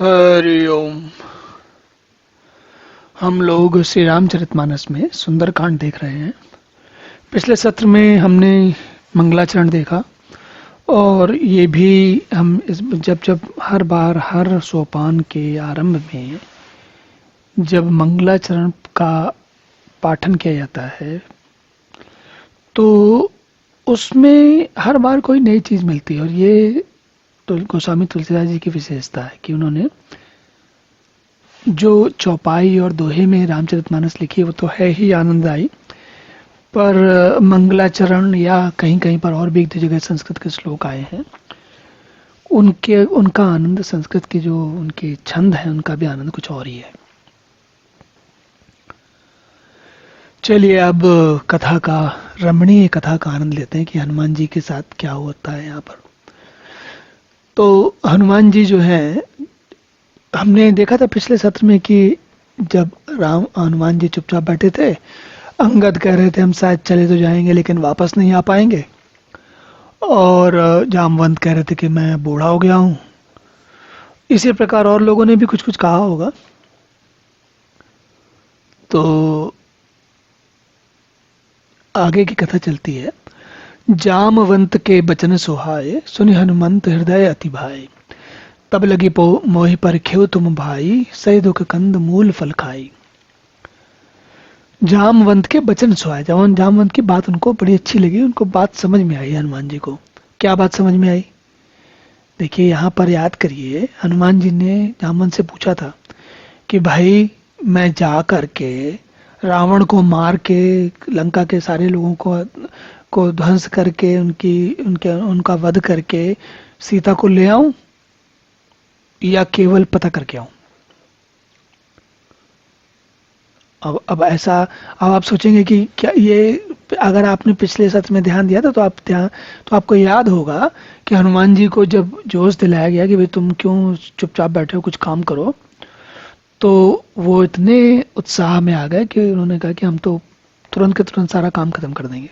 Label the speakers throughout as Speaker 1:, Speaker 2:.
Speaker 1: हरि ओम। हम लोग श्री रामचरितमानस में सुंदरकांड देख रहे हैं। पिछले सत्र में हमने मंगलाचरण देखा और ये भी हम इस जब जब हर बार हर सोपान के आरंभ में जब मंगलाचरण का पाठन किया जाता है तो उसमें हर बार कोई नई चीज मिलती है। और ये गोस्वामी तुलसीदास जी की विशेषता है कि उन्होंने जो चौपाई और दोहे में रामचरितमानस लिखी वो तो है ही आनंददायी, पर मंगलाचरण या कहीं कहीं पर और भी एक दो जगह संस्कृत के श्लोक आए हैं, उनका आनंद, संस्कृत की जो उनके छंद है उनका भी आनंद कुछ और ही है। चलिए अब कथा का, रमणीय कथा का आनंद लेते हैं कि हनुमान जी के साथ क्या होता है यहाँ पर। तो हनुमान जी जो है, हमने देखा था पिछले सत्र में कि जब हनुमान जी चुपचाप बैठे थे, अंगद कह रहे थे हम शायद चले तो जाएंगे लेकिन वापस नहीं आ पाएंगे, और जामवंत कह रहे थे कि मैं बूढ़ा हो गया हूं। इसी प्रकार और लोगों ने भी कुछ कुछ कहा होगा। तो आगे की कथा चलती है। जामवंत के बचन सुहाए, सुनि हनुमंत हृदय अति भाए। तब लगी मोहि परखेउ तुम भाई, सही दुख कंद मूल फल खाई। जामवंत के बचन सुहाए, जामवंत की बात उनको बड़ी अच्छी लगी, उनको बात समझ में आई हनुमान जी को। क्या बात समझ में आई? देखिए यहाँ पर याद करिए, हनुमान जी ने जामवंत से पूछा था कि भाई मैं जा करके रावण को मार के, लंका के सारे लोगों को ध्वंस करके, उनका वध करके सीता को ले आऊं या केवल पता करके आऊं? अब ऐसा, अब आप सोचेंगे कि क्या ये, अगर आपने पिछले सत्र में ध्यान दिया था तो आपको याद होगा कि हनुमान जी को जब जोश दिलाया गया कि भाई तुम क्यों चुपचाप बैठे हो, कुछ काम करो, तो वो इतने उत्साह में आ गए कि उन्होंने कहा कि हम तो तुरंत के तुरंत सारा काम खत्म कर देंगे,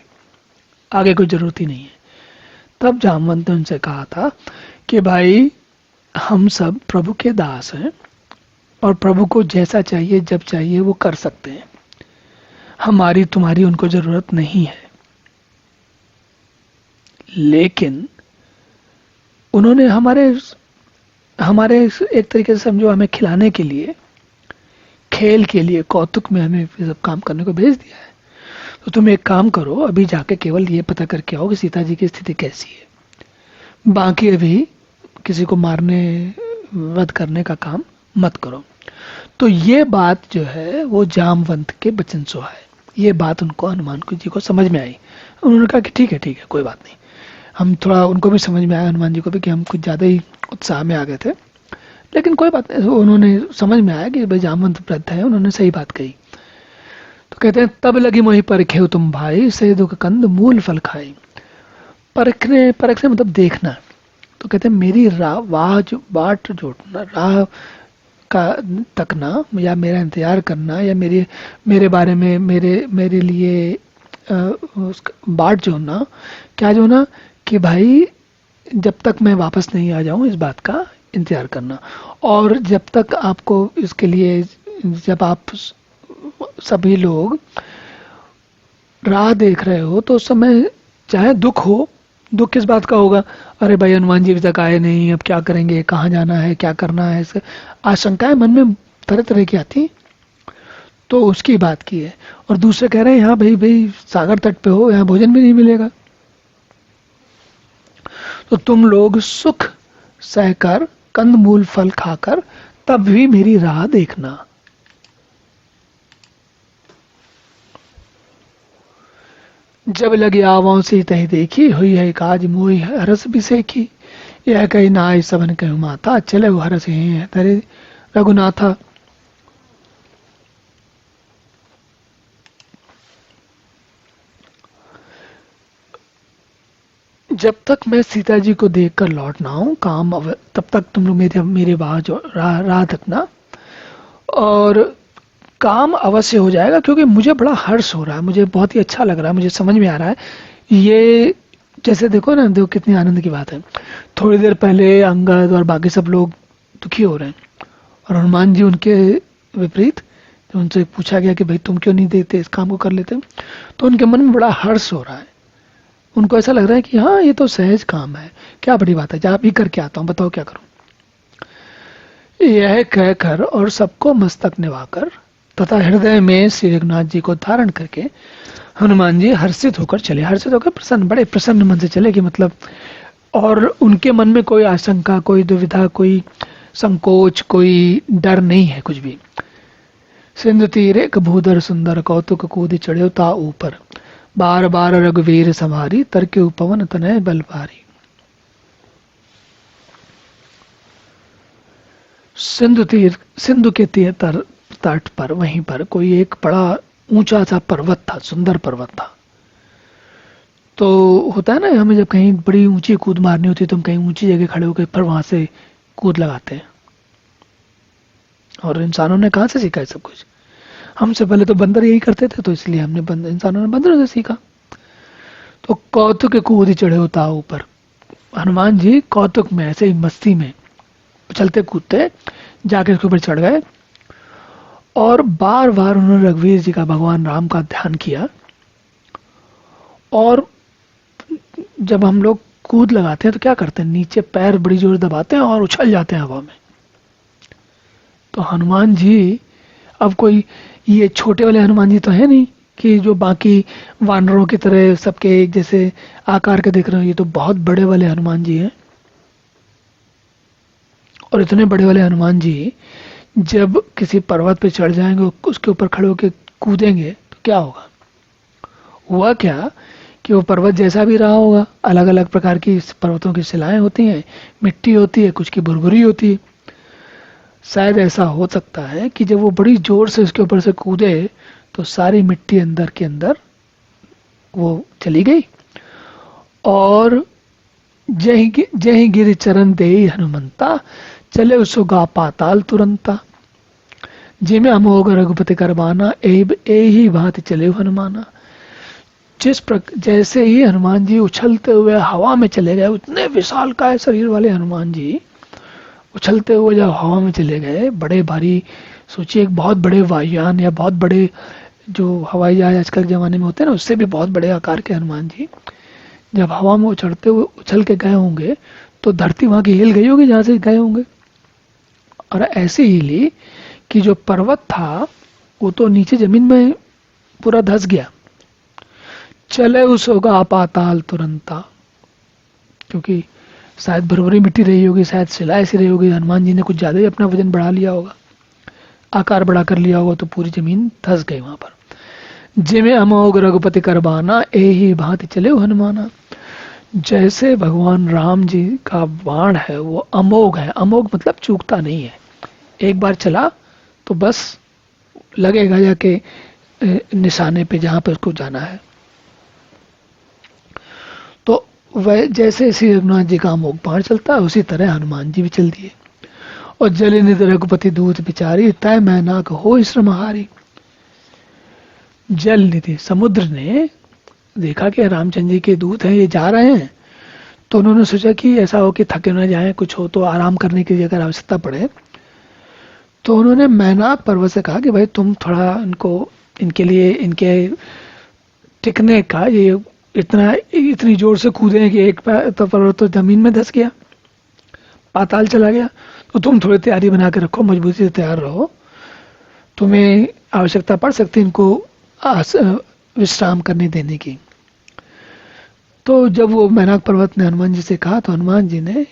Speaker 1: आगे कोई जरूरत ही नहीं है। तब जामवंत ने उनसे कहा था कि भाई हम सब प्रभु के दास हैं और प्रभु को जैसा चाहिए जब चाहिए वो कर सकते हैं, हमारी तुम्हारी उनको जरूरत नहीं है। लेकिन उन्होंने हमारे एक तरीके से समझो हमें खिलाने के लिए, खेल के लिए, कौतुक में हमें सब काम करने को भेज दिया है। तो तुम एक काम करो, अभी जाके केवल ये पता करके आओ कि सीता जी की स्थिति कैसी है, बाकी अभी किसी को मारने, वध करने का काम मत करो। तो ये बात जो है वो जामवंत के बचन सुहाए, ये बात उनको, हनुमान जी को समझ में आई। उन्होंने कहा कि ठीक है कोई बात नहीं। हम थोड़ा, उनको भी समझ में आया, हनुमान जी को भी, कि हम कुछ ज़्यादा ही उत्साह में आ गए थे, लेकिन कोई बात नहीं। उन्होंने समझ में आया कि भाई जामवंत वृद्ध है, उन्होंने सही बात कही। तो कहते हैं तब लगी मोहि परखेउ तुम भाई, सही दुख कंद मूल फल खाई। परखने मतलब देखना। तो कहते हैं मेरी बाट जोड़ना, राह का तकना, या मेरा इंतजार करना, या मेरे बारे में, मेरे लिए बाट जोड़ना। क्या जोड़ना? कि भाई जब तक मैं वापस नहीं आ जाऊं इस बात का इंतजार करना। और जब तक आपको इसके लिए, जब आप सभी लोग राह देख रहे हो तो उस समय चाहे दुख हो, दुख किस बात का होगा? अरे भाई हनुमान जी अभी तक आए नहीं, अब क्या करेंगे, कहाँ जाना है, क्या करना है, इससे आशंकाएं मन में तरह तरह की आती, तो उसकी बात की है। और दूसरे कह रहे हैं यहाँ भाई सागर तट पे हो, यहाँ भोजन भी नहीं मिलेगा, तो तुम लोग सुख सहकर, कंद मूल फल खाकर तब भी मेरी राह देखना। जब लगे आवों से तही देखी, हुई है काज मोहि हरस बिसेखी। यह कही नाय सबन कहु माता, चले वो हरस हैं तेरे रघुनाथा। जब तक मैं सीता जी को देखकर लौट ना आऊं, तब तक तुम लोग मेरे राह तकना, और काम अवश्य हो जाएगा, क्योंकि मुझे बड़ा हर्ष हो रहा है, मुझे बहुत ही अच्छा लग रहा है, मुझे समझ में आ रहा है। ये जैसे देखो ना, देखो कितनी आनंद की बात है। थोड़ी देर पहले अंगद और बाकी सब लोग दुखी हो रहे हैं, और हनुमान जी उनके विपरीत, जब उनसे पूछा गया कि भाई तुम क्यों नहीं देते, इस काम को कर लेते, तो उनके मन में बड़ा हर्ष हो रहा है। उनको ऐसा लग रहा है कि हाँ ये तो सहज काम है, क्या बड़ी बात है, जहाँ भी करके आता हूँ, बताओ क्या करूँ। यह कहकर और सबको मस्तक निभाकर तथा हृदय में श्री रघुनाथ जी को धारण करके हनुमान जी हर्षित होकर चले। हर्षित होकर प्रसन्न, बड़े प्रसन्न मन से चले कि मतलब, और उनके मन में कोई आशंका, कोई दुविधा, कोई संकोच, कोई डर नहीं है कुछ भी। सिंधु तीर एक भूधर सुंदर कौतुक कूद चढ़े ता ऊपर, बार बार रघुवीर संहारी तरके पवन तनय बल भारी। सिंधु के तीर तट पर, वहीं पर कोई एक बड़ा ऊंचा सा पर्वत था, सुंदर पर्वत था। तो होता है ना, हमें जब कहीं बड़ी ऊंची कूद मारनी होती है तो हम कहीं ऊंची जगह खड़े होकर फिर वहां से कूद लगाते हैं। और इंसानों ने कहाँ से सीखा है सब कुछ? हमसे पहले तो बंदर यही करते थे, तो इसलिए हमने इंसानों ने बंदरों से सीखा। तो कौतुक कूद चढ़े होता ऊपर, हनुमान जी कौतुक में, ऐसे ही मस्ती में उछलते कूदते जाके उसके ऊपर चढ़ गए। और बार बार उन्होंने रघुवीर जी का, भगवान राम का ध्यान किया। और जब हम लोग कूद लगाते हैं तो क्या करते हैं, नीचे पैर बड़ी जोर दबाते हैं और उछल जाते हैं हवा में। तो हनुमान जी, अब कोई ये छोटे वाले हनुमान जी तो है नहीं कि जो बाकी वानरों की तरह सबके एक जैसे आकार के दिख रहे हो, ये तो बहुत बड़े वाले हनुमान जी हैं। और इतने बड़े वाले हनुमान जी जब किसी पर्वत पे चढ़ जाएंगे, उसके ऊपर खड़े होकर कूदेंगे तो क्या होगा? हुआ क्या कि वो पर्वत जैसा भी रहा होगा, अलग अलग प्रकार की पर्वतों की शिलाएं होती हैं, मिट्टी होती है, कुछ की भुरभुरी होती है। शायद ऐसा हो सकता है कि जब वो बड़ी जोर से उसके ऊपर से कूदे तो सारी मिट्टी अंदर के अंदर वो चली गई। और जय गिर चरण दे हनुमंता, चले उसुगा पाताल तुरंता। जिमे अमोघ रघुपति करबाना, ही भांति चले हनुमाना। जैसे ही हनुमान जी उछलते हुए हवा में चले गए, उतने विशालकाय शरीर वाले हनुमान जी उछलते हुए जब हवा में चले गए, बड़े भारी, सोचिए एक बहुत बड़े वायुयान या बहुत बड़े जो हवाई जहाज आजकल के जमाने में होते हैं ना, उससे भी बहुत बड़े आकार के हनुमान जी जब हवा में उछलते हुए उछल के गए होंगे तो धरती वहां की हिल गई होगी जहां से गए होंगे। और ऐसे हिली कि जो पर्वत था वो तो नीचे जमीन में पूरा धंस गया। चले उस होगा पाताल तुरंता, क्योंकि शायद भरभरी मिट्टी रही होगी, शायद शिला ऐसी रही होगी, हनुमान जी ने कुछ ज्यादा ही अपना वजन बढ़ा लिया होगा, आकार बढ़ा कर लिया होगा, तो पूरी जमीन धंस गई वहां पर। जिमे अमोघ रघुपति करबाना, ही भांति चले हनुमाना। जैसे भगवान राम जी का बाण है वो अमोघ है, अमोघ मतलब चूकता नहीं है, एक बार चला तो बस लगेगा जाके निशाने पे जहां पे उसको जाना है। तो वह जैसे श्री रघुनाथ जी का अमोघ बाण चलता है उसी तरह हनुमान जी भी चल दिए। और जल निधि रघुपति दूत बिचारी, तय मैनाक हो श्रमहारी। जल निधि, समुद्र ने देखा कि रामचंद्र जी के दूत हैं, ये जा रहे हैं, तो उन्होंने सोचा कि ऐसा हो कि थके न जाए, कुछ हो तो आराम करने की अगर आवश्यकता पड़े, तो उन्होंने मैनाक पर्वत से कहा कि भाई तुम थोड़ा इनको, इनके लिए, इनके टिकने का, ये इतनी जोर से कूदे कि एक पर्वत तो जमीन में धंस गया, पाताल चला गया, तो तुम थोड़ी तैयारी बना के रखो, मजबूती से तैयार रहो, तुम्हें आवश्यकता पड़ सकती है इनको विश्राम करने देने की। तो जब वो मैनाक पर्वत ने हनुमान जी से कहा तो हनुमान जी ने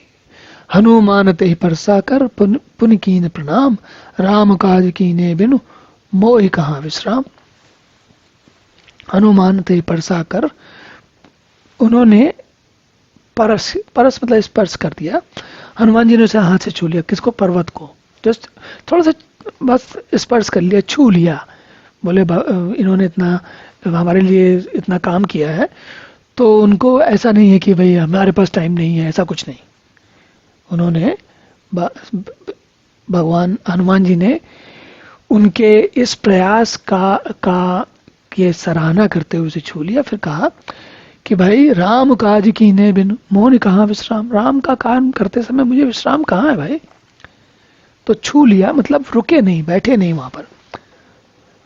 Speaker 1: हनुमान ते परसा कर पुन कीन प्रणाम, राम काज कीने बिनु मोहि कहाँ विश्राम। हनुमान ते परसा कर, उन्होंने परस, परस मतलब स्पर्श कर दिया, हनुमान जी ने उसे हाथ से छू लिया, किसको? पर्वत को, जस्ट थोड़ा सा बस स्पर्श कर लिया, छू लिया। बोले इन्होंने इतना हमारे लिए इतना काम किया है, तो उनको ऐसा नहीं है कि भाई हमारे पास टाइम नहीं है, ऐसा कुछ नहीं। उन्होंने भगवान हनुमान जी ने उनके इस प्रयास का ये सराहना करते हुए उसे छू लिया, फिर कहा कि भाई राम काज कीने बिन मोहि कहाँ विश्राम। राम का काम करते समय मुझे विश्राम कहाँ है भाई? तो छू लिया, मतलब रुके नहीं, बैठे नहीं वहां पर,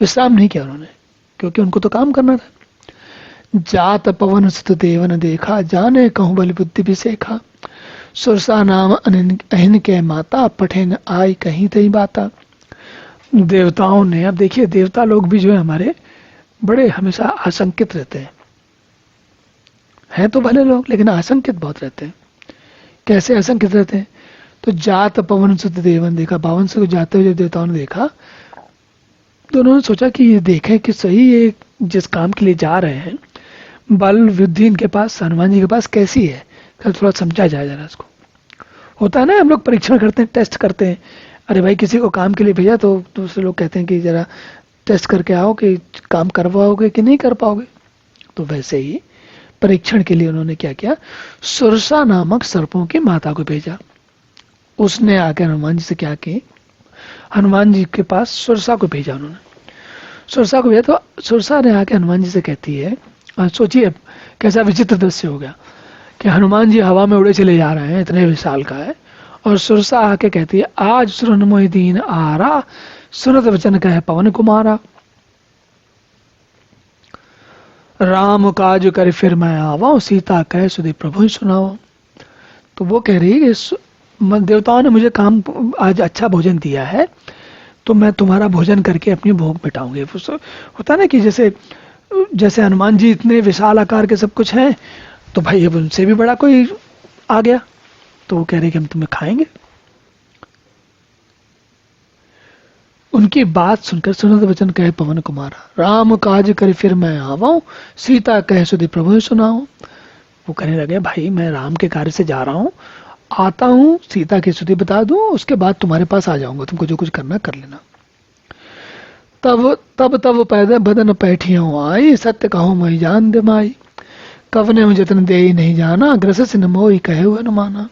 Speaker 1: विश्राम नहीं किया उन्होंने, क्योंकि उनको तो काम करना था। जात पवन सुत देवन देखा, जाने कहूँ बल बुद्धि भी सेखा, सुरसा नाम अहिन के माता, पठे न आई कहीं तई बाता। देवताओं ने, अब देखिए देवता लोग भी जो है हमारे बड़े हमेशा आशंकित रहते हैं तो भले लोग, लेकिन आशंकित बहुत रहते हैं। कैसे आशंकित रहते हैं? तो जात पवन सुत देवन देखा, पावन से को जाते हुए जब देवताओं ने देखा तो उन्होंने सोचा कि ये देखें कि सही ये जिस काम के लिए जा रहे हैं बल बुद्धि इनके पास, हनुमान जी के पास कैसी है, थोड़ा समझा जाए जरा इसको। होता है ना, हम लोग परीक्षण करते हैं, टेस्ट करते हैं। अरे भाई किसी को काम के लिए भेजा तो दूसरे लोग कहते हैं कि जरा टेस्ट करके आओ कि काम कर पाओगे कि नहीं कर पाओगे। तो वैसे ही परीक्षण के लिए उन्होंने क्या किया, सुरसा नामक सर्पों की माता को भेजा। उसने आके हनुमान जी से क्या की, हनुमान जी के पास सुरसा को भेजा उन्होंने। सुरसा को भेजा तो सुरसा ने आके हनुमान जी से कहती है, सोचिए कैसा विचित्र दृश्य हो गया कि हनुमान जी हवा में उड़े चले जा रहे हैं, इतने विशाल का है, और सुरसा आके कहती है, आज सुरन मोहि दीन आरा, सुनत वचन कहे पवन कुमारा, राम काज कर फिर मैं आवा, सीता कहे सुधी प्रभु ही सुनाओ। तो वो कह रही है कि देवताओं ने मुझे काम आज अच्छा भोजन दिया है, तो मैं तुम्हारा भोजन करके अपनी भूख मिटाऊंगी। होता ना कि जैसे जैसे हनुमान जी इतने विशाल आकार के सब कुछ हैं, तो भाई अब उनसे भी बड़ा कोई आ गया, तो वो कह रहे कि हम तुम्हें खाएंगे। उनकी बात सुनकर सुनत वचन कहे पवन कुमारा, राम काज कर फिर मैं आवाऊं, सीता कहे सुधी प्रभु ही सुनाऊं। वो कहने लगे, भाई मैं राम के कार्य से जा रहा हूं, आता हूं, सीता की सुधी बता दूं, उसके बाद तुम्हारे पास आ जाऊंगा, तुमको जो कुछ करना कर लेना। तब पैदा बदन पैठियों आई, सत्य कहो मैं जान दे माई, कवने में जतन दे ही नहीं जाना, ग्रस न मोही कहे हुए न माना।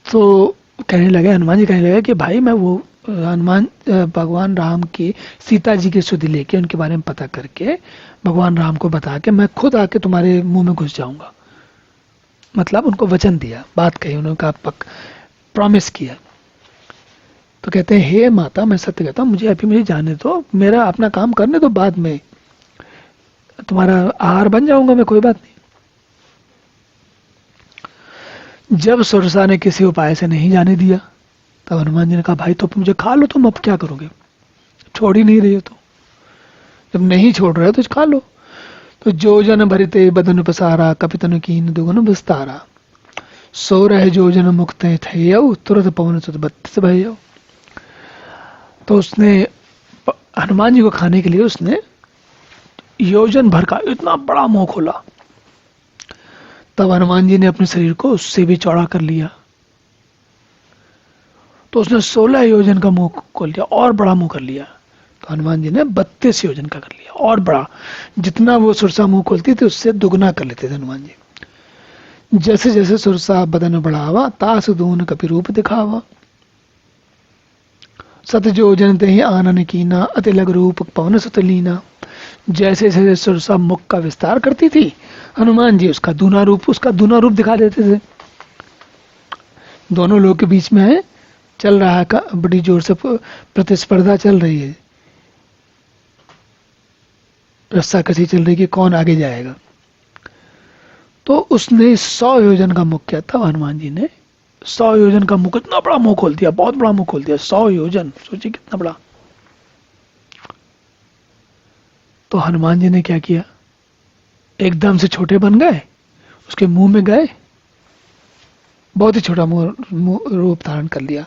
Speaker 1: तो कहने लगे, हनुमान जी कहने लगे कि भाई मैं वो भगवान राम की सीता जी की सुधि लेके उनके बारे में पता करके भगवान राम को बता के मैं खुद आके तुम्हारे मुंह में घुस जाऊंगा। मतलब उनको वचन दिया, बात कही, उन्होंने कहा, प्रॉमिस किया। तो कहते हैं, हे माता मैं सत्य कहता हूँ, मुझे जाने दो, मेरा अपना काम करने दो, बाद में तुम्हारा आहार बन जाऊंगा मैं, कोई बात नहीं। जब सुरसा ने किसी उपाय से नहीं जाने दिया, तब हनुमान जी ने कहा, भाई तो मुझे खा लो, तुम अब क्या करोगे, छोड़ ही नहीं रही हो तो, जब नहीं छोड़ रहे हो तो खा लो। तो जो जन भरते बदन पसारा, कपितन कीन दुगुन विस्तारा, सो रहे जो जन मुक्त थे, तुरंत पवन सुत 32 भय। तो उसने हनुमान जी को खाने के लिए उसने योजन भर का इतना बड़ा मुंह खोला। तब हनुमान जी ने अपने शरीर को उससे भी चौड़ा कर लिया, तो उसने 16 योजन का मुंह खोल लिया, और बड़ा मुंह कर लिया। तो हनुमान जी ने 32 योजन का कर लिया, और बड़ा, जितना वो सुरसा मुंह खोलती थी उससे दुगना कर लेते थे हनुमान जी। जैसे जैसे सुरसा बदन बढ़ावा, तास दून कपि रूप दिखावा, सत योजन ते आनन कीना, अति लग रूप पवन सुत लीना। जैसे जैसे सुरसा मुख का विस्तार करती थी, हनुमान जी उसका दूना रूप दिखा देते थे। दोनों लोग के बीच में है, चल रहा है, बड़ी जोर से प्रतिस्पर्धा चल रही है, रस्सा कसी चल रही कि कौन आगे जाएगा। तो उसने 100 योजन का मुख किया, तब हनुमान जी ने 100 योजन का मुख, इतना बड़ा मुंह खोल दिया, बहुत बड़ा मुंह खोल दिया, 100 योजन, सोचिए कितना बड़ा। तो हनुमान जी ने क्या किया, एकदम से छोटे बन गए, उसके मुंह में गए, बहुत ही छोटा मुंह रूप धारण कर लिया।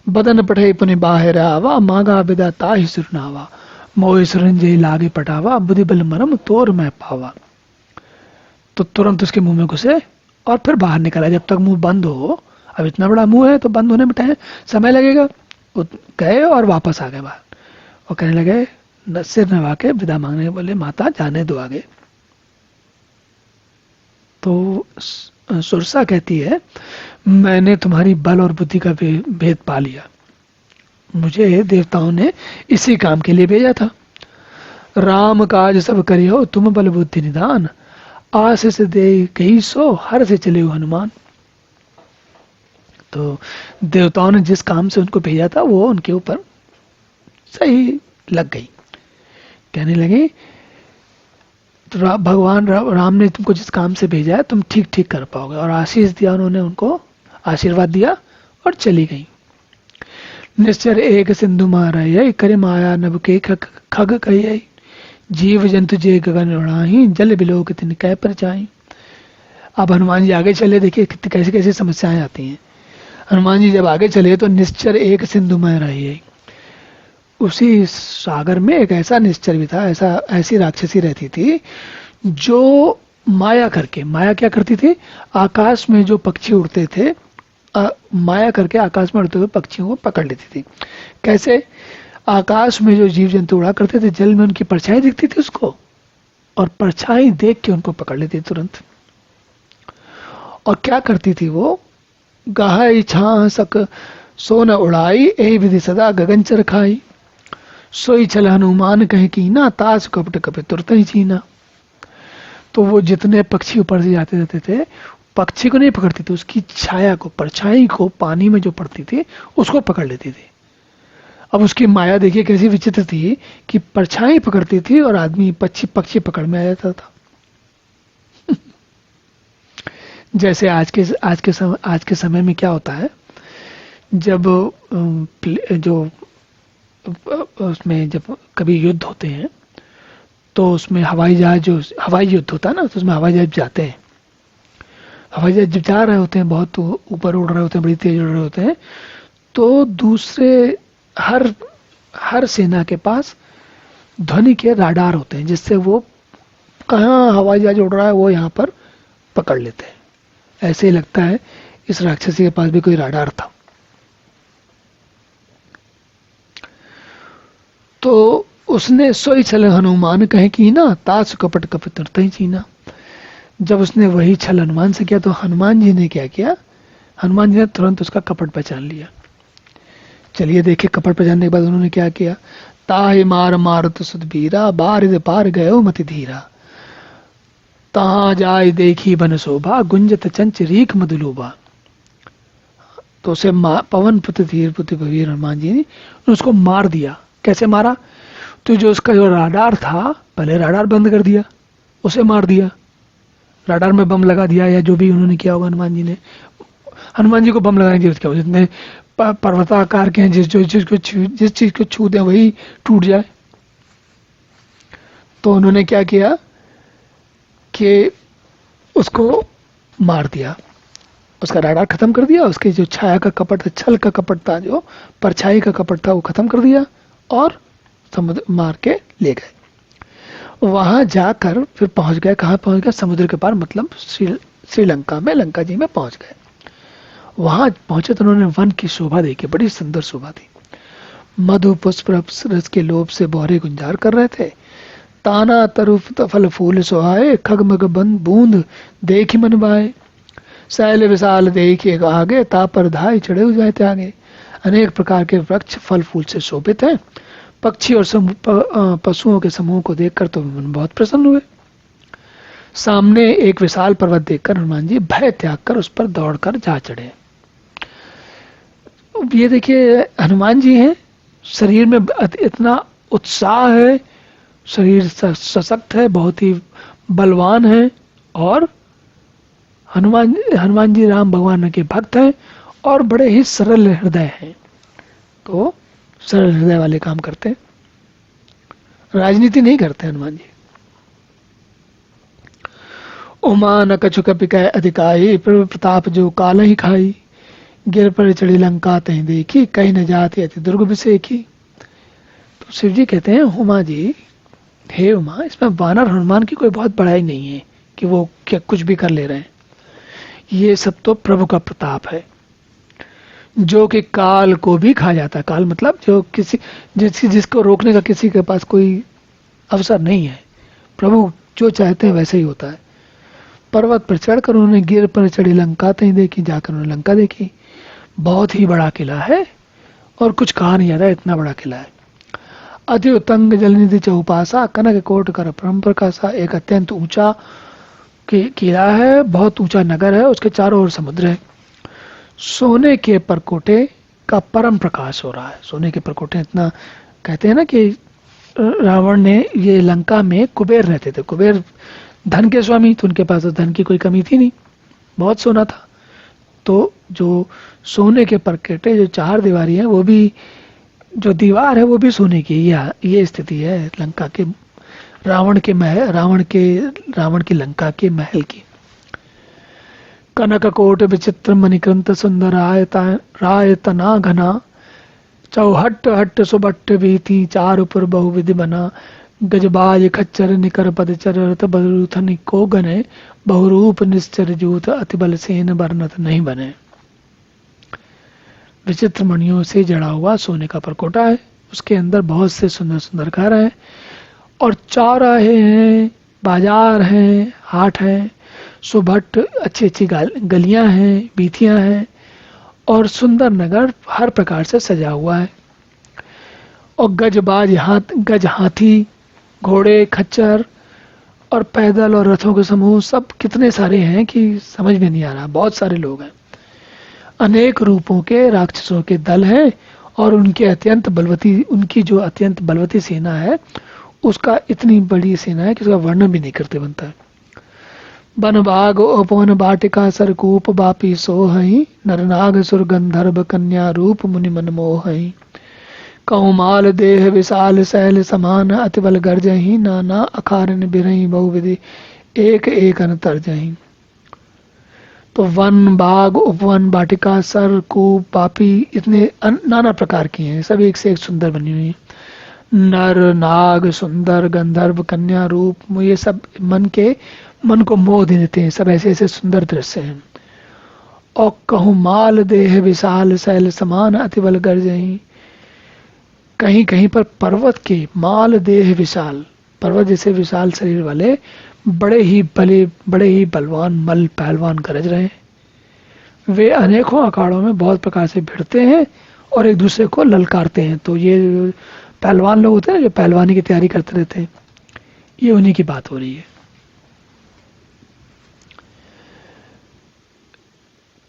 Speaker 1: बदन पठे पुनि बाहर आवा, मांगा विदा ताहि सुरनावा, मोहि सुरंजय लागे पटावा, बुद्धि बल मरम तोर मैं पावा। तो तुरंत उसके मुंह में घुसे और फिर बाहर निकला, जब तक मुंह बंद हो। अब इतना बड़ा मुंह है तो बंद होने में समय लगेगा। गए और वापस आ गए बाहर, और कहने लगे, सिर नवा के विदा मांगने, बोले माता जाने दो आगे। तो सुरसा कहती है, मैंने तुम्हारी बल और बुद्धि का भेद पा लिया, मुझे देवताओं ने इसी काम के लिए भेजा था। राम काज सब करियो, तुम बल बुद्धि निदान, आशीष दे कही सो हर से चले हो हनुमान। तो देवताओं ने जिस काम से उनको भेजा था वो उनके ऊपर सही लग गई। कहने लगे तो भगवान राम ने तुमको जिस काम से भेजा है तुम ठीक ठीक कर पाओगे, और आशीष दिया, उन्होंने उनको आशीर्वाद दिया और चली गई। निश्चर एक सिंधु मारय करे माया नभ के खग कहिए, जीव जंतु जे गगन उड़ाही जल बिलोक तिन कै पर जाई। अब हनुमान जी आगे चले, देखिए कैसी कैसी समस्याएं आती हैं। हनुमान जी जब आगे चले तो निश्चर एक सिंधु में रही, उसी सागर में एक ऐसा निश्चर भी था, ऐसी राक्षसी रहती थी जो माया करके, माया क्या करती थी, आकाश में जो पक्षी उड़ते थे, माया करके आकाश में उड़ते हुए पक्षियों को पकड़ लेती थी। कैसे? आकाश में जो जीव जंतु उड़ा करते थे, जल में उनकी परछाई दिखती थी उसको, और परछाई देख के उनको पकड़ लेती तुरंत। और क्या करती थी वो, गाय छा सक सो न उड़ाई, ए विधि सदा गगन चर खाई, सोई चल हनुमान कहे की ना, तास कपट कपे तुरत ही चीना। तो वो जितने पक्षी ऊपर से जाते रहते थे, पक्षी को नहीं पकड़ती थी, उसकी छाया को, परछाई को, पानी में जो पड़ती थी उसको पकड़ लेती थी। अब उसकी माया देखिए कैसी विचित्र थी कि परछाई पकड़ती थी और आदमी पक्षी पकड़ में आ जाता था। जैसे आज के समय में क्या होता है, जब जो उसमें जब कभी युद्ध होते हैं तो उसमें हवाई जहाज, जो हवाई युद्ध होता है ना, तो उसमें हवाई जहाज जाते हैं। हवाई जहाज जब जा रहे होते हैं, बहुत ऊपर उड़ रहे होते हैं, बड़ी तेज उड़ रहे होते हैं, तो दूसरे हर सेना के पास ध्वनि के राडार होते हैं, जिससे वो कहाँ हवाई जहाज उड़ रहा है वो यहाँ पर पकड़ लेते हैं। ऐसे ही लगता है इस राक्षसी के पास भी कोई राडार था। तो उसने सोई छल हनुमान कहे की ना, तास कपट कपट तुरत ही चीना। जब उसने वही छल हनुमान से किया तो हनुमान जी ने क्या किया, हनुमान जी ने तुरंत उसका कपट पहचान लिया। चलिए देखिए कपट पहचानने के बाद उन्होंने क्या किया, ताहि मार मारुत सुधबीरा, बारिद पार गयो मति धीरा, तहाँ जाय देखी बन शोभा, गुंजत चंच रीख मधुलोभा। तो उसे पवन पुत्र धीर पुत्र भवीर हनुमान जी ने उसको मार दिया। कैसे मारा, तो जो उसका जो राडार था, पहले राडार बंद कर दिया, उसे मार दिया, राडार में बम लगा दिया, या जो भी उन्होंने किया होगा हनुमान जी ने। हनुमान जी को बम लगाने की जरूरत क्या हो, जितने पर्वताकार के हैं, जिस चीज को छू दे वही टूट जाए। तो उन्होंने क्या किया कि उसको मार दिया, उसका राडार खत्म कर दिया, उसके जो छाया का कपट था, छल का कपट था, जो परछाई का कपट था, वो खत्म कर दिया और समुद्र मार के ले गए। वहां जाकर फिर पहुंच गए, कहाँ पहुंच गए, समुद्र के पार, मतलब श्रीलंका में, लंका जी में पहुंच गए। वहां पहुंचे तो उन्होंने वन की शोभा देखी, बड़ी सुंदर शोभा थी। मधु पुष्प रस के लोभ से बोहरे गुंजार कर रहे थे, ताना तरुफ फल फूल सोहाए, खगमग बंद बूंद देखी मन बाए, शैल विशाल देखिए आगे, तापर धाय चढ़े हुए जाते आगे। अनेक प्रकार के वृक्ष फल फूल से शोभित हैं, पक्षी और पशुओं के समूह को देखकर तो मन बहुत प्रसन्न हुए। सामने एक विशाल पर्वत देखकर हनुमान जी भय त्याग कर उस पर दौड़कर जा चढ़े। ये देखिए हनुमान जी हैं, शरीर में इतना उत्साह है, शरीर सशक्त है, बहुत ही बलवान है, और हनुमान जी राम भगवान के भक्त हैं और बड़े ही सरल हृदय हैं। तो सरल हृदय वाले काम करते हैं, राजनीति नहीं करते हनुमान जी। उमा न कछु कपिकै अधिकाई, प्रभु प्रताप जो काल ही खाई, गिर पर चढ़ी लंका तहीं देखी, कहीं न जाती अति दुर्ग विसेखी। तो शिव जी कहते हैं, उमा जी, हे उमा, इसमें वानर हनुमान की कोई बहुत बड़ाई नहीं है कि वो क्या कुछ भी कर ले रहे हैं। ये सब तो प्रभु का प्रताप है, जो कि काल को भी खा जाता है। काल मतलब जो जिसको रोकने का किसी के पास कोई अवसर नहीं है। प्रभु जो चाहते हैं वैसे ही होता है। पर्वत पर चढ़कर उन्होंने गिर पर चढ़ी लंका तहीं देखी, जाकर उन्होंने लंका देखी। बहुत ही बड़ा किला है और कुछ कहा नहीं जाता, इतना बड़ा किला है। अति उत्तंग जलनिधि चौपासा, कनक कोट कर परम प्रकाशा। एक अत्यंत ऊंचा किला है, बहुत ऊंचा नगर है, उसके चारों ओर समुद्र है। सोने के परकोटे का परम प्रकाश हो रहा है। सोने के परकोटे इतना कहते हैं ना कि रावण ने, ये लंका में कुबेर रहते थे, कुबेर धन के स्वामी, तो उनके पास तो धन की कोई कमी थी नहीं, बहुत सोना था। तो जो सोने के परकोटे, जो चार दीवारी है, वो भी, जो दीवार है वो भी सोने की। ये स्थिति है लंका के, रावण के महल, रावण की लंका के महल की। कनक कोट विचित्र मणिकृंत सुंदर रायतना घना, चौहट्ट हट्ट सुबट्ट भीति चारुपुर बहुविधि बना, गजबाज खच्चर निकर पदचर रथ बरूथन को गने, बहुरूप निश्चर जूत अति बल सेन बरनत नहीं बने। विचित्र मणियों से जड़ा हुआ सोने का परकोटा है, उसके अंदर बहुत से सुंदर सुंदर घर हैं, और चौराहे हैं, बाजार हैं, हाट हैं, सुभट्ट अच्छी अच्छी गलियां हैं, बीथियां हैं, और सुंदर नगर हर प्रकार से सजा हुआ है। और गज हाथी, घोड़े, खच्चर और पैदल और रथों के समूह सब कितने सारे हैं कि समझ में नहीं आ रहा, बहुत सारे लोग हैं। अनेक रूपों के राक्षसों के दल हैं, और उनकी जो अत्यंत बलवती सेना है, उसका इतनी बड़ी सेना है कि उसका वर्णन भी नहीं करते बनता है। बन बाग उपवन बाटिका सरकूप बापी सोहई, नरनाग सुर गंधर्व कन्या रूप मुनि मन मोहई, कौमाल देह विशाल शैल समान, अतिबल गर्जही नाना अखारन बिरही बहुविधि एक एक अंतर जही। तो वन, बाग, उपवन, बाटिका, सर, कूप, पापी, इतने नाना प्रकार की हैं, सब एक से एक सुंदर बनी हुई। नर, नाग, सुंदर, गंधर्व, कन्या रूप, ये सब मन को मोह देते हैं, सब ऐसे ऐसे सुंदर दृश्य हैं। और कहूँ माल देह विशाल शैल समान, अतिबल गर्जही, कहीं कहीं पर पर्वत के माल देह विशाल, पर्वत जैसे विशाल शरीर वाले बड़े ही बलवान मल पहलवान गरज रहे हैं। वे अनेकों अखाड़ों में बहुत प्रकार से भिड़ते हैं और एक दूसरे को ललकारते हैं। तो ये पहलवान लोग होते हैं जो पहलवानी की तैयारी करते रहते हैं, ये उन्हीं की बात हो रही है।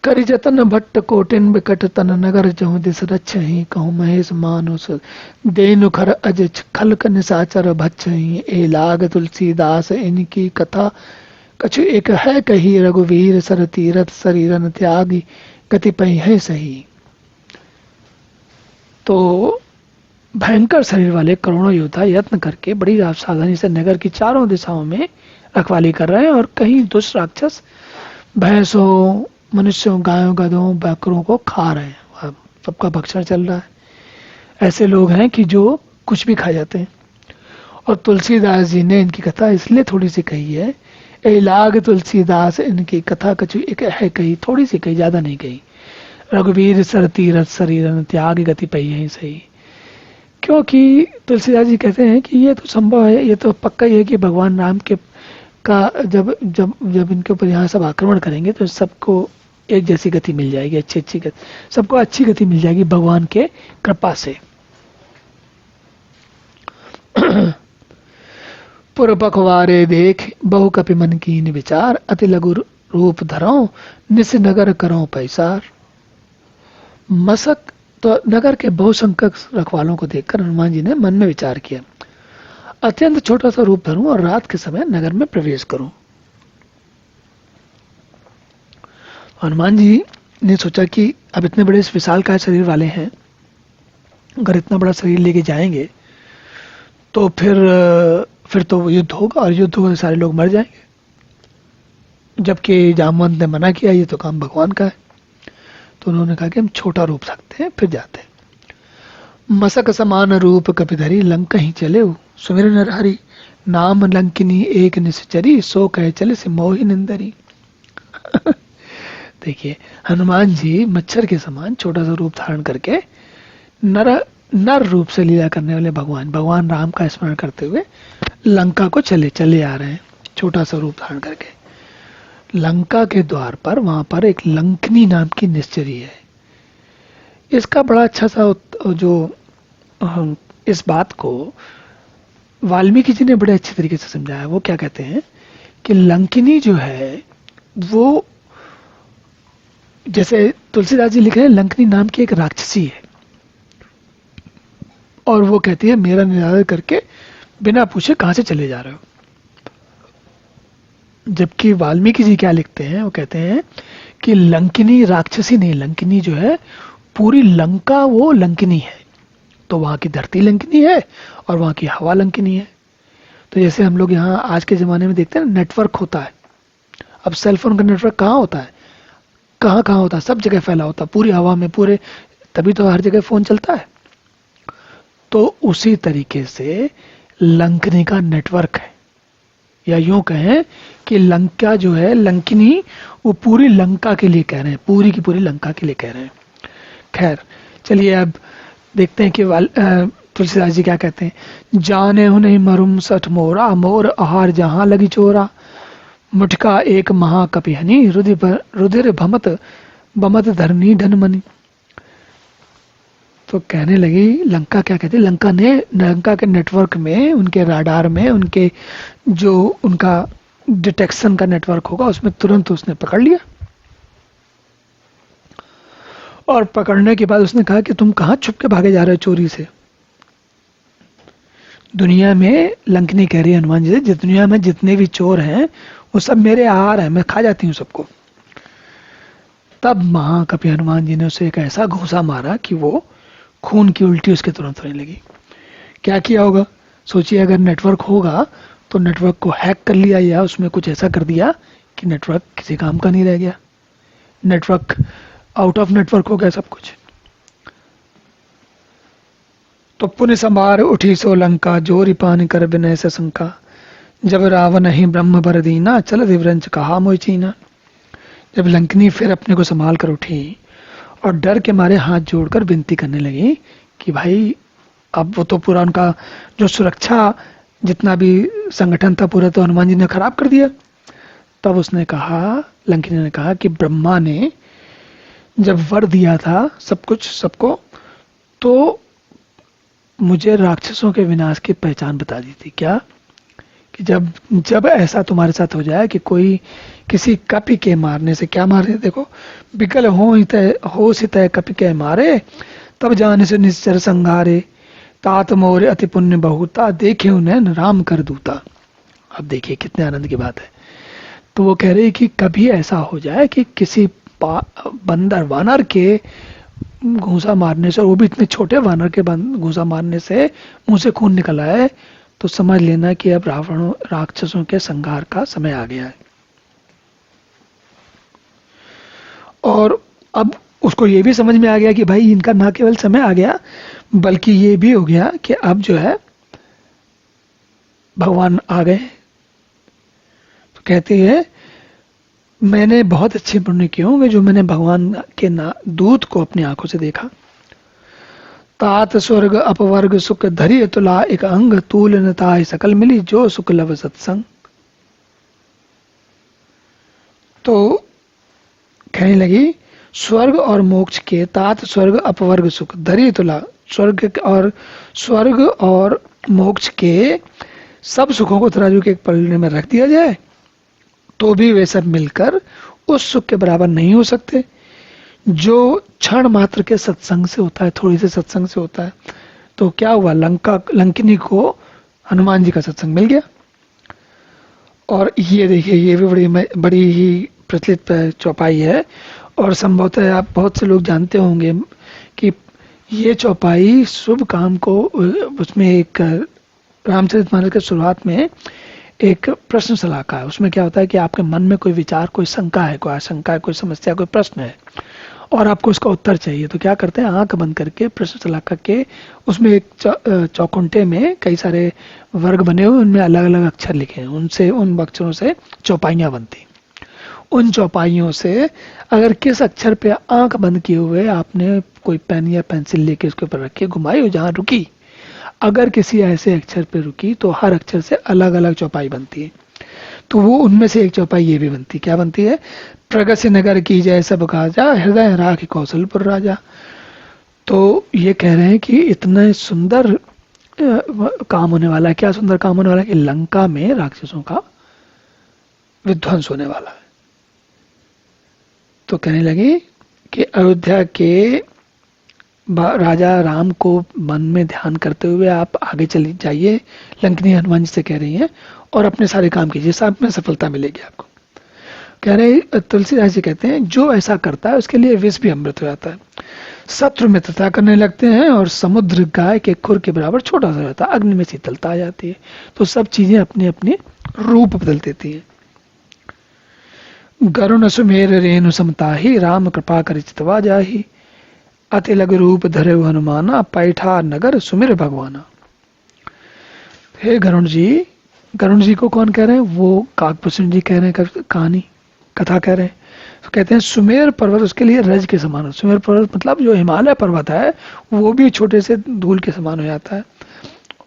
Speaker 1: करि जतन भट्ट कोटिन बिकट तन नगर जहु दिस रक्षहि, कहूँ महेश मानुस देनु खर अज खलक निसाचर भक्षहि, ए लाग तुलसीदास इनकी कथा कछु एक है कही, रघुवीर सर तीरथ शरीरन त्यागी कतिपय है सही। तो भयंकर शरीर वाले करोड़ों योद्धा यत्न करके बड़ी सावधानी से नगर की चारों दिशाओं में रखवाली कर रहे हैं, और कहीं दुष्ट राक्षस भैंसों, मनुष्यों, गायों, गधों, बकरों को खा रहे हैं, सबका भक्षण चल रहा है। ऐसे लोग हैं कि जो कुछ भी खा जाते हैं। और तुलसीदास जी ने इनकी कथा इसलिए थोड़ी सी कही है, ए लाग तुलसीदास इनकी कथा कछु एक है कही, थोड़ी सी कही, ज्यादा नहीं कही। रघुवीर सर तीरथ शरीरन त्याग गति पई है सही, क्योंकि तुलसीदास जी कहते हैं कि ये तो संभव है, ये तो पक्का ही है कि भगवान राम के का जब जब जब इनके ऊपर यहाँ सब आक्रमण करेंगे तो सबको एक जैसी गति मिल जाएगी, अच्छी गति, सबको अच्छी गति मिल जाएगी भगवान के कृपा से। पुर पखवारे देख बहु कपि मन कीन विचार, अति लघु रूप धरो निस नगर करो पैसार। मशक, तो नगर के बहुसंख्यक रखवालों को देखकर हनुमान जी ने मन में विचार किया, अत्यंत छोटा सा रूप धरूं और रात के समय नगर में प्रवेश करूं। हनुमान जी ने सोचा कि अब इतने बड़े विशालकाय शरीर वाले हैं, अगर इतना बड़ा शरीर लेके जाएंगे तो फिर तो युद्ध होगा, और युद्ध होगा तो सारे लोग मर जाएंगे। जबकि जामवंत ने मना किया, ये तो काम भगवान का है। तो उन्होंने कहा कि हम छोटा रूप रखते हैं, फिर जाते हैं। मसक समान रूप कपिधरी लंक ही चले, सुमिर नर हरि नाम लंकिनी एक निश्चरी, सो कह चले से मोहि निंदरी। देखिए, हनुमान जी मच्छर के समान छोटा सा रूप धारण करके नर रूप से लीला करने वाले भगवान राम का स्मरण करते हुए लंका को चले आ रहे हैं, छोटा सा रूप धारण करके। लंका के द्वार पर, वहां पर एक लंकनी नाम की निश्चरी है। इसका बड़ा अच्छा सा जो इस बात को वाल्मीकि जी ने बड़े अच्छे तरीके से समझाया। वो क्या कहते हैं कि लंकिनी जो है वो जैसे तुलसीदास जी लिख रहे हैं, लंकनी नाम की एक राक्षसी है और वो कहती है मेरा निरादर करके बिना पूछे कहां से चले जा रहे हो। जबकि वाल्मीकि जी क्या लिखते हैं, वो कहते हैं कि लंकिनी राक्षसी नहीं, लंकिनी जो है पूरी लंका वो लंकिनी है। तो वहां की धरती लंकिनी है और वहां की हवा लंकिनी है। तो जैसे हम लोग यहाँ आज के ज़माने में देखते हैं ना, नेटवर्क होता है। अब सेल फोन का नेटवर्क कहाँ होता है, कहाँ कहाँ होता है, सब जगह फैला होता है, पूरी हवा में, पूरे, तभी तो हर जगह फ़ोन चलता है। तो उसी तरीके से लंकनी का नेटवर्क है, या यूं कहें कि लंका जो है लंकिनी, वो पूरी लंका के लिए कह रहे हैं, पूरी की पूरी लंका के लिए कह रहे हैं। खैर चलिए अब देखते हैं कि तुलसीदास जी क्या कहते हैं। जाने हूं नहीं मरुम सठ मोरा, मोर आहार जहां लगी चोरा, मुठका एक महाकपिहनी, रुधिर भमत बमत धरनी धनमनी। तो कहने लगी लंका क्या कहती है, लंका के नेटवर्क में, उनके राडार में, उनके जो उनका डिटेक्शन का नेटवर्क होगा उसमें तुरंत उसने पकड़ लिया। और पकड़ने के बाद उसने कहा कि तुम कहां छुप के भागे जा रहे हो चोरी से। दुनिया में, लंकनी कह रही है हनुमान जी से, दुनिया में जितने भी चोर हैं वो सब मेरे आहार हैं, मैं खा जाती हूँ सबको। तब महाकपि हनुमान जी ने उसे एक ऐसा घूंसा मारा कि वो खून की उल्टी उसके तुरंत होने लगी। क्या किया होगा सोचिए, अगर नेटवर्क होगा तो नेटवर्क को हैक कर लिया या उसमें कुछ ऐसा कर दिया कि नेटवर्क किसी काम का नहीं रह गया, नेटवर्क आउट ऑफ नेटवर्क हो गया सब कुछ। तो पुण्य संभार उठी सो लंका, जोरी पान कर विनय से शंका, जब रावण ही ब्रह्म बर दीना, चल दिव्रंच कहा मोय चीना। जब लंकनी फिर अपने को संभाल कर उठी और डर के मारे हाथ जोड़कर विनती करने लगी कि भाई अब वो तो पूरा उनका जो सुरक्षा जितना भी संगठन था पूरा तो हनुमान जी ने खराब कर दिया। तब उसने कहा, लंकिनी ने कहा कि ब्रह्मा ने जब वर दिया था सब कुछ सबको, तो मुझे राक्षसों के विनाश की पहचान बता दी थी। क्या कि जब ऐसा तुम्हारे साथ हो जाए कि कोई किसी कपि के मारने से, क्या मारे देखो, बिकल हो सी तय कपि के मारे, तब जाने से निश्चर संघारे, तात मोरे अति पुण्य बहुता, देखे उन्हें राम कर दूता। अब देखिए कितने आनंद की बात है। तो वो कह रही कि कभी ऐसा हो जाए कि किसी बंदर वानर के घूंसा मारने से, वो भी इतने छोटे वानर के घूंसा मारने से मुंह से खून निकल आए, तो समझ लेना कि अब राक्षसों के संहार का समय आ गया है। और अब उसको ये भी समझ में आ गया कि भाई इनका ना केवल समय आ गया बल्कि ये भी हो गया कि अब जो है भगवान आ गए। तो कहती है मैंने बहुत अच्छे पुण्य किए होंगे जो मैंने भगवान के दूत को अपनी आंखों से देखा। तात स्वर्ग अपवर्ग सुख धरी तुला, एक अंग तूल नताय सकल मिली, जो सुख लव सत्संग। तो कहने लगी स्वर्ग और मोक्ष के, तात स्वर्ग अपवर्ग सुख धरी तुला, स्वर्ग और मोक्ष के सब सुखों को तराजू के एक पलड़े में रख दिया जाए तो भी वे सब मिलकर उस सुख के बराबर नहीं हो सकते जो क्षण मात्र के सत्संग से होता है, थोड़ी से सत्संग से होता है। तो क्या हुआ, लंकिनी को हनुमान जी का सत्संग मिल गया। और ये देखिए ये भी बड़ी ही प्रचलित चौपाई है और संभवतः आप बहुत से लोग जानते होंगे कि ये चौपाई शुभ काम को, उसमें एक रामचरितमानस के शुरुआत में एक प्रश्न सलाहका है। उसमें क्या होता है कि आपके मन में कोई विचार, कोई शंका है, कोई आशंका है, कोई समस्या, कोई प्रश्न है और आपको उसका उत्तर चाहिए। तो क्या करते हैं, आंख बंद करके प्रश्न सलाहका के उसमें एक चौकुंटे में कई सारे वर्ग बने हुए, उनमें अलग अलग अक्षर लिखे हैं, उनसे उन अक्षरों से चौपाइयां बनती। उन चौपाइयों से अगर किस अक्षर पे आंख बंद किए हुए आपने कोई पेन या पेंसिल लेके उसके ऊपर रखी, घुमाई और जहां रुकी, अगर किसी ऐसे अक्षर पे रुकी तो हर अक्षर से अलग अलग चौपाई बनती है। तो वो उनमें से एक चौपाई ये भी बनती, क्या बनती है, प्रगति नगर की जय सब काजा, हृदय राख कौशलपुर राजा। तो ये कह रहे हैं कि इतना सुंदर काम होने वाला है। क्या सुंदर काम होने वाला है कि लंका में राक्षसों का विध्वंस होने वाला है। तो कहने लगी कि अयोध्या के राजा राम को मन में ध्यान करते हुए आप आगे चली जाइए, लंकिनी हनुमान जी से कह रही हैं, और अपने सारे काम कीजिए, सब में सफलता मिलेगी आपको। कह रहे तुलसीदास जी कहते हैं जो ऐसा करता है उसके लिए विष भी अमृत हो जाता है, शत्रु मित्रता करने लगते हैं, और समुद्र गाय के खुर के बराबर छोटा सा रहता है, अग्नि में शीतलता आ जाती है। तो सब चीजें अपने अपने रूप बदल देती हैं। गरुण सुमेर रेणु समताही, राम कृपा कर चितवा जाही, अति लघु रूप धरे हनुमाना, पैठा नगर सुमिर भगवाना। हे गरुण जी को कौन कह रहे हैं? वो काकभूषण जी कह रहे हैं, कहानी कथा कह रहे हैं। तो कहते हैं सुमेर पर्वत उसके लिए रज के समान हो। सुमेर पर्वत मतलब जो हिमालय पर्वत है वो भी छोटे से धूल के समान हो जाता है,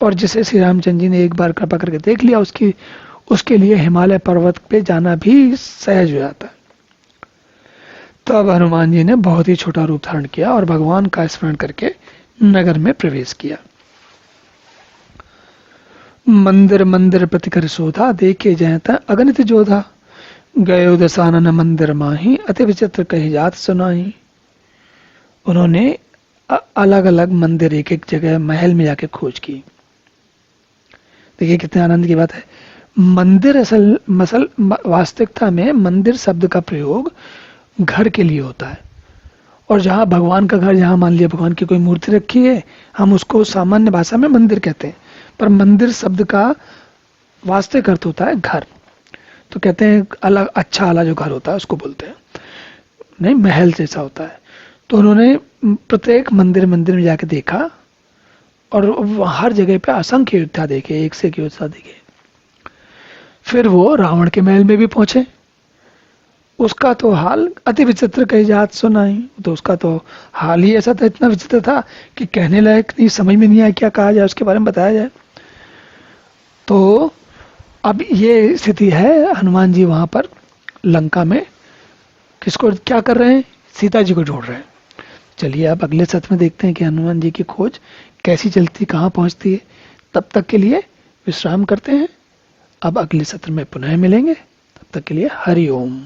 Speaker 1: और जिसे श्री रामचंद्र जी ने एक बार कृपा करके देख लिया उसके लिए हिमालय पर्वत पे जाना भी सहज हो जाता है। तब हनुमान जी ने बहुत ही छोटा रूप धारण किया और भगवान का स्मरण करके नगर में प्रवेश किया। मंदिर मंदिर प्रतिकर शोधा, देखे जयता अगणित जोधा, गयो दशानन मंदिर माही, अति विचित्र कही जात सुनाही। उन्होंने अलग अलग मंदिर एक एक जगह महल में जाके खोज की। देखिए कितने आनंद की बात है। मंदिर वास्तविकता में मंदिर शब्द का प्रयोग घर के लिए होता है, और जहाँ भगवान का घर, जहाँ मान लिया भगवान की कोई मूर्ति रखी है, हम उसको सामान्य भाषा में मंदिर कहते हैं, पर मंदिर शब्द का वास्तविक अर्थ होता है घर। तो कहते हैं अलग अच्छा वाला जो घर होता है उसको बोलते हैं, नहीं महल जैसा होता है। तो उन्होंने प्रत्येक मंदिर में जाके देखा, और हर जगह पे असंख्य योद्धा देखे, एक से एक योद्धा देखे। फिर वो रावण के महल में भी पहुंचे। उसका तो हाल अति विचित्र कही जात सुनाई। तो उसका तो हाल ही ऐसा था, इतना विचित्र था कि कहने लायक नहीं, समझ में नहीं आया क्या कहा जाए, उसके बारे में बताया जाए। तो अब ये स्थिति है, हनुमान जी वहां पर लंका में किसको क्या कर रहे हैं? सीता जी को ढूंढ रहे हैं। चलिए अब अगले सत्र में देखते हैं कि हनुमान जी की खोज कैसी चलती, कहाँ पहुंचती है। तब तक के लिए विश्राम करते हैं। अब अगले सत्र में पुनः मिलेंगे, तब तक के लिए हरि ओम।